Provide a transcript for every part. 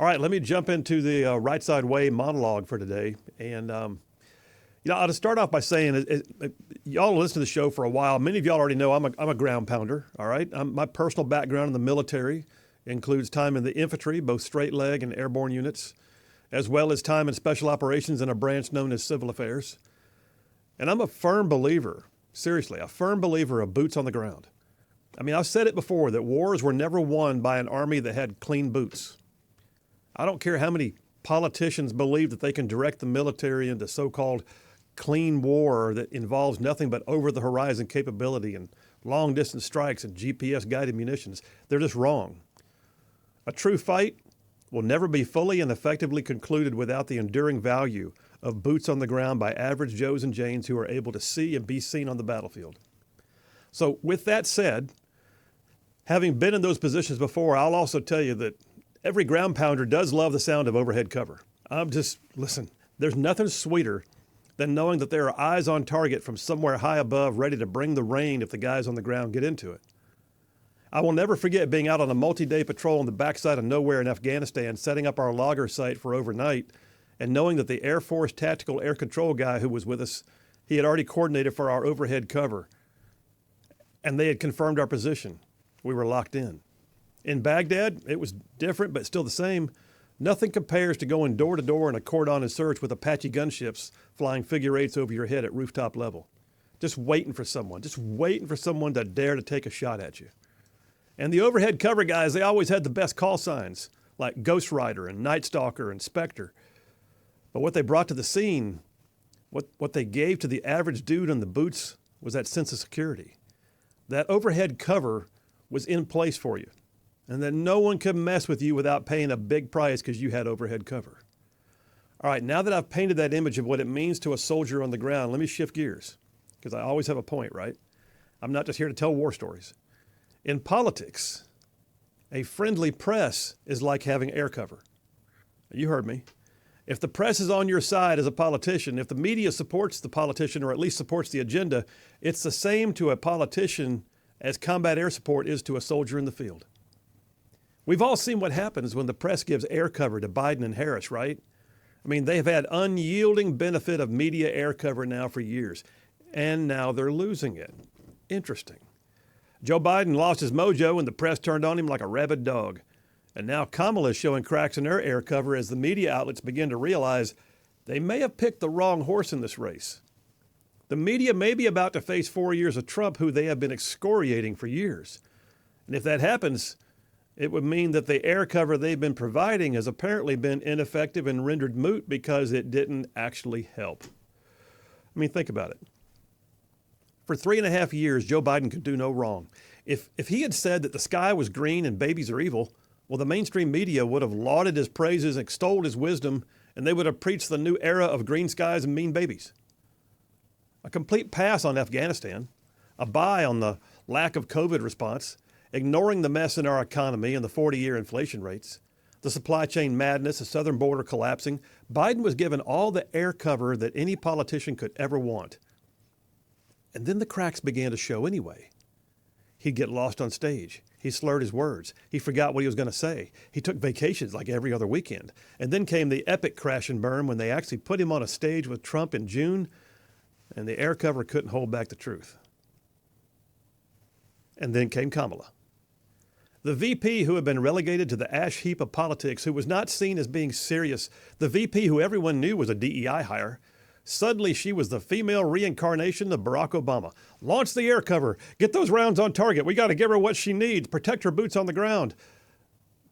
All right, let me jump into the Rightside Way monologue for today. And, I'll just start off by saying, y'all listen to the show for a while. Many of y'all already know I'm a ground pounder, all right? My personal background in the military includes time in the infantry, both straight leg and airborne units, as well as time in special operations in a branch known as civil affairs. And I'm a firm believer, seriously, a firm believer of boots on the ground. I mean, I've said it before that wars were never won by an army that had clean boots. I don't care how many politicians believe that they can direct the military into so-called clean war that involves nothing but over-the-horizon capability and long-distance strikes and GPS-guided munitions. They're just wrong. A true fight will never be fully and effectively concluded without the enduring value of boots on the ground by average Joes and Janes who are able to see and be seen on the battlefield. So with that said, having been in those positions before, I'll also tell you that every ground pounder does love the sound of overhead cover. Listen, there's nothing sweeter than knowing that there are eyes on target from somewhere high above ready to bring the rain if the guys on the ground get into it. I will never forget being out on a multi-day patrol on the backside of nowhere in Afghanistan, setting up our logger site for overnight, and knowing that the Air Force tactical air control guy who was with us, he had already coordinated for our overhead cover, and they had confirmed our position. We were locked in. In Baghdad, it was different, but still the same. Nothing compares to going door to door in a cordon and search with Apache gunships flying figure eights over your head at rooftop level. Just waiting for someone to dare to take a shot at you. And the overhead cover guys, they always had the best call signs, like Ghost Rider and Night Stalker and Spectre. But what they brought to the scene, what they gave to the average dude in the boots was that sense of security. That overhead cover was in place for you, and that no one could mess with you without paying a big price because you had overhead cover. All right, now that I've painted that image of what it means to a soldier on the ground, let me shift gears, because I always have a point, right? I'm not just here to tell war stories. In politics, a friendly press is like having air cover. You heard me. If the press is on your side as a politician, if the media supports the politician or at least supports the agenda, it's the same to a politician as combat air support is to a soldier in the field. We've all seen what happens when the press gives air cover to Biden and Harris, right? I mean, they've had unyielding benefit of media air cover now for years, and now they're losing it. Interesting. Joe Biden lost his mojo and the press turned on him like a rabid dog. And now Kamala is showing cracks in her air cover as the media outlets begin to realize they may have picked the wrong horse in this race. The media may be about to face 4 years of Trump, who they have been excoriating for years. And if that happens, it would mean that the air cover they've been providing has apparently been ineffective and rendered moot because it didn't actually help. I mean, think about it. For 3.5 years, Joe Biden could do no wrong. If he had said that the sky was green and babies are evil, well, the mainstream media would have lauded his praises, extolled his wisdom, and they would have preached the new era of green skies and mean babies. A complete pass on Afghanistan, a buy on the lack of COVID response, ignoring the mess in our economy and the 40-year inflation rates, the supply chain madness, the southern border collapsing. Biden was given all the air cover that any politician could ever want. And then the cracks began to show anyway. He'd get lost on stage. He slurred his words. He forgot what he was going to say. He took vacations like every other weekend. And then came the epic crash and burn when they actually put him on a stage with Trump in June, and the air cover couldn't hold back the truth. And then came Kamala. The VP who had been relegated to the ash heap of politics, who was not seen as being serious, the VP who everyone knew was a DEI hire, suddenly she was the female reincarnation of Barack Obama. Launch the air cover. Get those rounds on target. We got to give her what she needs. Protect her boots on the ground.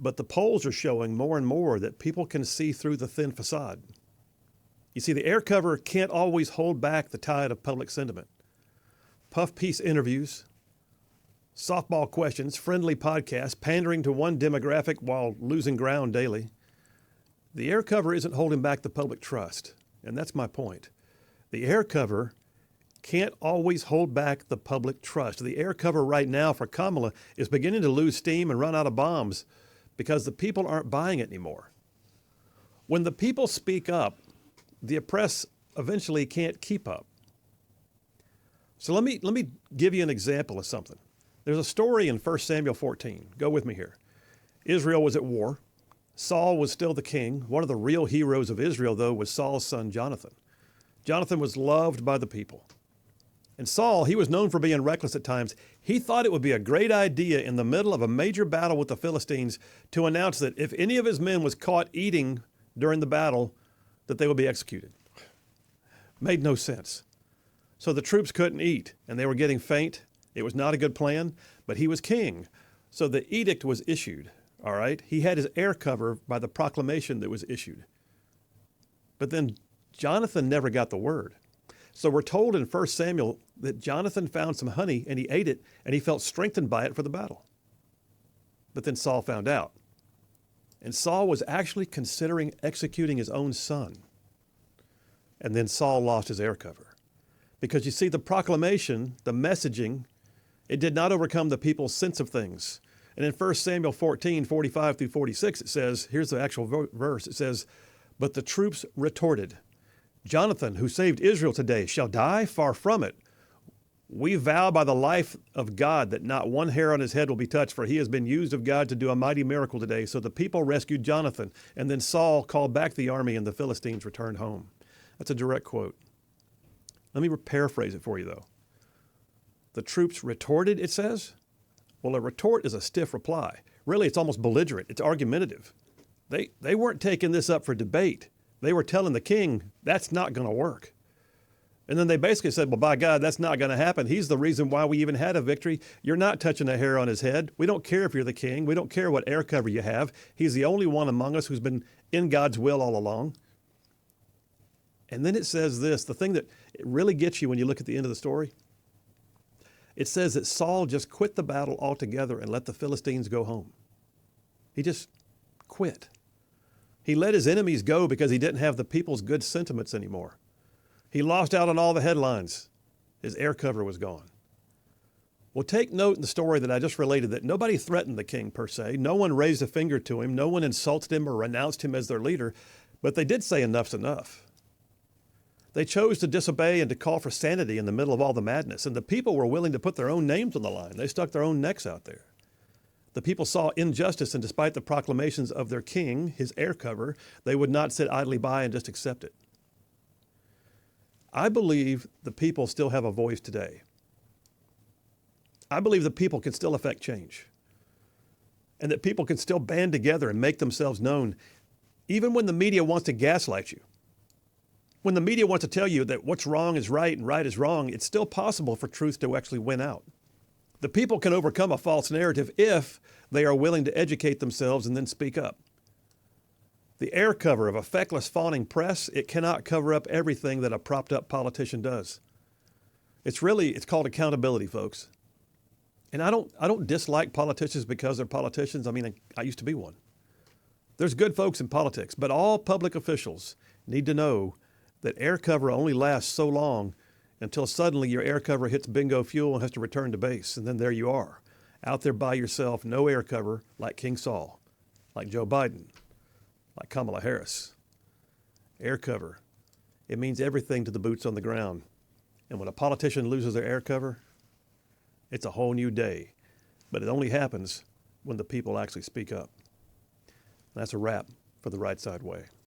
But the polls are showing more and more that people can see through the thin facade. You see, the air cover can't always hold back the tide of public sentiment. Puff piece interviews, softball questions, friendly podcasts, pandering to one demographic while losing ground daily. The air cover isn't holding back the public trust. And that's my point. The air cover can't always hold back the public trust. The air cover right now for Kamala is beginning to lose steam and run out of bombs because the people aren't buying it anymore. When the people speak up, the press eventually can't keep up. So let me give you an example of something. There's a story in 1 Samuel 14. Go with me here. Israel was at war. Saul was still the king. One of the real heroes of Israel, though, was Saul's son Jonathan. Jonathan was loved by the people. And Saul, he was known for being reckless at times. He thought it would be a great idea in the middle of a major battle with the Philistines to announce that if any of his men was caught eating during the battle, that they would be executed. Made no sense. So the troops couldn't eat, and they were getting faint. It was not a good plan, but he was king. So the edict was issued, all right? He had his air cover by the proclamation that was issued. But then Jonathan never got the word. So we're told in 1 Samuel that Jonathan found some honey and he ate it and he felt strengthened by it for the battle. But then Saul found out. And Saul was actually considering executing his own son. And then Saul lost his air cover. Because you see, the proclamation, the messaging, it did not overcome the people's sense of things. And in 1 Samuel 14, 45 through 46, it says, here's the actual verse, it says, "But the troops retorted, 'Jonathan, who saved Israel today, shall die? Far from it. We vow by the life of God that not one hair on his head will be touched, for he has been used of God to do a mighty miracle today.' So the people rescued Jonathan, and then Saul called back the army, and the Philistines returned home." That's a direct quote. Let me paraphrase it for you, though. The troops retorted, it says? Well, a retort is a stiff reply. Really, it's almost belligerent. It's argumentative. They weren't taking this up for debate. They were telling the king, that's not going to work. And then they basically said, well, by God, that's not going to happen. He's the reason why we even had a victory. You're not touching a hair on his head. We don't care if you're the king. We don't care what air cover you have. He's the only one among us who's been in God's will all along. And then it says this, the thing that it really gets you when you look at the end of the story. It says that Saul just quit the battle altogether and let the Philistines go home. He just quit. He let his enemies go because he didn't have the people's good sentiments anymore. He lost out on all the headlines. His air cover was gone. Well, take note in the story that I just related that nobody threatened the king per se. No one raised a finger to him. No one insulted him or renounced him as their leader. But they did say enough's enough. They chose to disobey and to call for sanity in the middle of all the madness. And the people were willing to put their own names on the line. They stuck their own necks out there. The people saw injustice, and despite the proclamations of their king, his air cover, they would not sit idly by and just accept it. I believe the people still have a voice today. I believe the people can still affect change. And that people can still band together and make themselves known, even when the media wants to gaslight you. When the media wants to tell you that what's wrong is right and right is wrong, it's still possible for truth to actually win out. The people can overcome a false narrative if they are willing to educate themselves and then speak up. The air cover of a feckless, fawning press, it cannot cover up everything that a propped up politician does. It's called accountability, folks. And I don't dislike politicians because they're politicians. I mean, I used to be one. There's good folks in politics, but all public officials need to know that air cover only lasts so long until suddenly your air cover hits bingo fuel and has to return to base. And then there you are, out there by yourself, no air cover, like King Saul, like Joe Biden, like Kamala Harris. Air cover, it means everything to the boots on the ground. And when a politician loses their air cover, it's a whole new day. But it only happens when the people actually speak up. And that's a wrap for the Rightside Way.